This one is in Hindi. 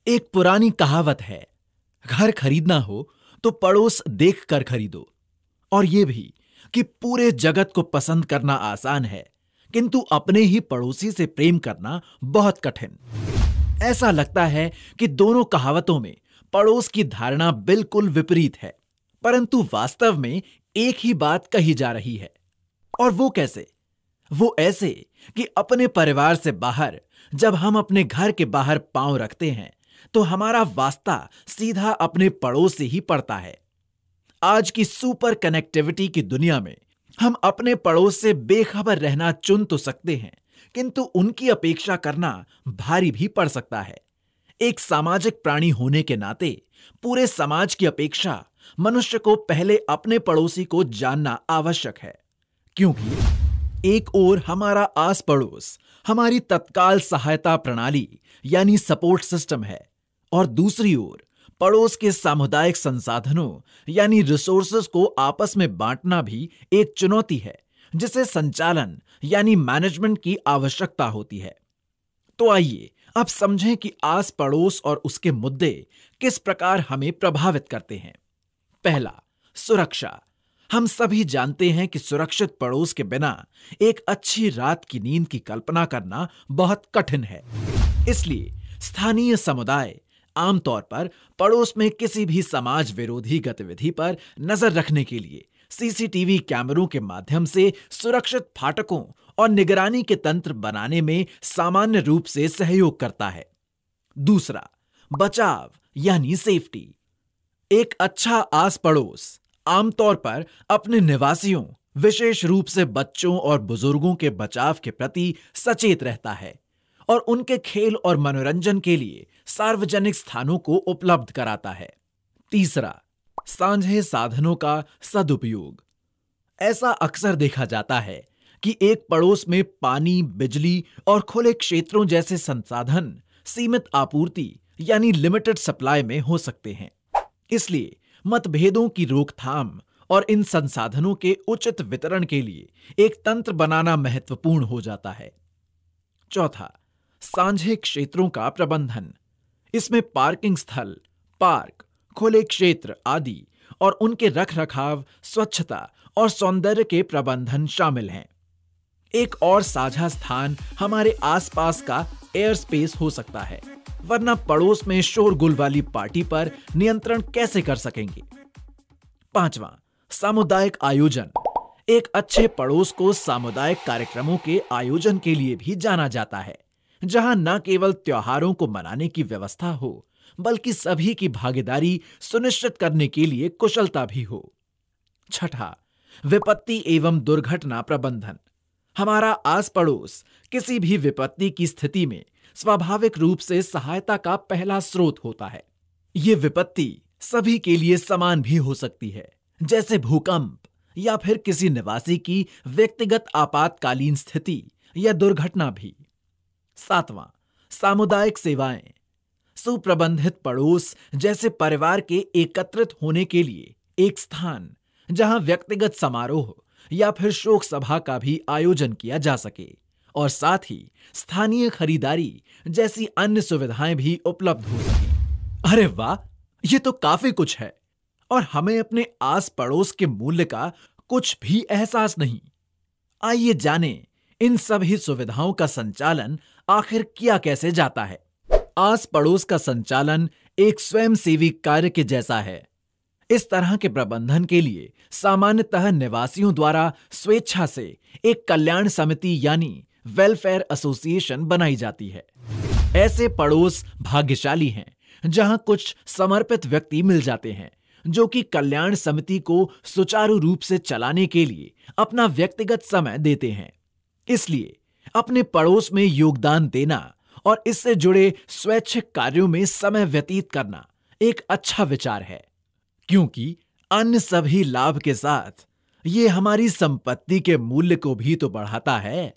एक पुरानी कहावत है, घर खरीदना हो तो पड़ोस देख कर खरीदो। और यह भी कि पूरे जगत को पसंद करना आसान है, किंतु अपने ही पड़ोसी से प्रेम करना बहुत कठिन। ऐसा लगता है कि दोनों कहावतों में पड़ोस की धारणा बिल्कुल विपरीत है, परंतु वास्तव में एक ही बात कही जा रही है। और वो कैसे? वो ऐसे कि अपने परिवार से बाहर जब हम अपने घर के बाहर पांव रखते हैं तो हमारा वास्ता सीधा अपने पड़ोस से ही पड़ता है। आज की सुपर कनेक्टिविटी की दुनिया में हम अपने पड़ोस से बेखबर रहना चुन तो सकते हैं, किंतु उनकी अपेक्षा करना भारी भी पड़ सकता है। एक सामाजिक प्राणी होने के नाते पूरे समाज की अपेक्षा मनुष्य को पहले अपने पड़ोसी को जानना आवश्यक है, क्योंकि एक ओर हमारा आस पड़ोस हमारी तत्काल सहायता प्रणाली यानी सपोर्ट सिस्टम है, और दूसरी ओर पड़ोस के सामुदायिक संसाधनों यानी रिसोर्सेज को आपस में बांटना भी एक चुनौती है, जिसे संचालन यानी मैनेजमेंट की आवश्यकता होती है। तो आइए अब समझें कि आस पड़ोस और उसके मुद्दे किस प्रकार हमें प्रभावित करते हैं। पहला, सुरक्षा। हम सभी जानते हैं कि सुरक्षित पड़ोस के बिना एक अच्छी रात की नींद की कल्पना करना बहुत कठिन है। इसलिए स्थानीय समुदाय आमतौर पर पड़ोस में किसी भी समाज विरोधी गतिविधि पर नजर रखने के लिए सीसीटीवी कैमरों के माध्यम से सुरक्षित फाटकों और निगरानी के तंत्र बनाने में सामान्य रूप से सहयोग करता है। दूसरा, बचाव यानी सेफ्टी। एक अच्छा आस पड़ोस आमतौर पर अपने निवासियों, विशेष रूप से बच्चों और बुजुर्गों के बचाव के प्रति सचेत रहता है और उनके खेल और मनोरंजन के लिए सार्वजनिक स्थानों को उपलब्ध कराता है। तीसरा, साझे साधनों का सदुपयोग। ऐसा अक्सर देखा जाता है कि एक पड़ोस में पानी, बिजली और खुले क्षेत्रों जैसे संसाधन सीमित आपूर्ति यानी लिमिटेड सप्लाई में हो सकते हैं। इसलिए मतभेदों की रोकथाम और इन संसाधनों के उचित वितरण के लिए एक तंत्र बनाना महत्वपूर्ण हो जाता है। चौथा, साझे क्षेत्रों का प्रबंधन। इसमें पार्किंग स्थल, पार्क, खुले क्षेत्र आदि और उनके रखरखाव, स्वच्छता और सौंदर्य के प्रबंधन शामिल हैं। एक और साझा स्थान हमारे आसपास का एयर स्पेस हो सकता है, वरना पड़ोस में शोरगुल वाली पार्टी पर नियंत्रण कैसे कर सकेंगे। पांचवां, सामुदायिक आयोजन। एक अच्छे पड़ोस को सामुदायिक कार्यक्रमों के आयोजन के लिए भी जाना जाता है, जहां न केवल त्योहारों को मनाने की व्यवस्था हो, बल्कि सभी की भागीदारी सुनिश्चित करने के लिए कुशलता भी हो। छठा, विपत्ति एवं दुर्घटना प्रबंधन। हमारा आस पड़ोस किसी भी विपत्ति की स्थिति में स्वाभाविक रूप से सहायता का पहला स्रोत होता है। ये विपत्ति सभी के लिए समान भी हो सकती है, जैसे भूकंप या फिर किसी निवासी की व्यक्तिगत आपातकालीन स्थिति या दुर्घटना भी। सातवां, सामुदायिक सेवाएं। सुप्रबंधित पड़ोस जैसे परिवार के एकत्रित होने के लिए एक स्थान, जहां व्यक्तिगत समारोह या फिर शोक सभा का भी आयोजन किया जा सके, और साथ ही स्थानीय खरीदारी जैसी अन्य सुविधाएं भी उपलब्ध हो सके। अरे वाह, ये तो काफी कुछ है, और हमें अपने आस पड़ोस के मूल्य का कुछ भी एहसास नहीं। आइए जानें इन सभी सुविधाओं का संचालन आखिर किया कैसे जाता है। आस पड़ोस का संचालन एक स्वयंसेवी कार्य के जैसा है। इस तरह के प्रबंधन के लिए सामान्यतः निवासियों द्वारा स्वेच्छा से एक कल्याण समिति यानी वेलफेयर एसोसिएशन बनाई जाती है। ऐसे पड़ोस भाग्यशाली हैं जहां कुछ समर्पित व्यक्ति मिल जाते हैं, जो कि कल्याण समिति को सुचारू रूप से चलाने के लिए अपना व्यक्तिगत समय देते हैं। इसलिए अपने पड़ोस में योगदान देना और इससे जुड़े स्वैच्छिक कार्यों में समय व्यतीत करना एक अच्छा विचार है, क्योंकि अन्य सभी लाभ के साथ ये हमारी संपत्ति के मूल्य को भी तो बढ़ाता है।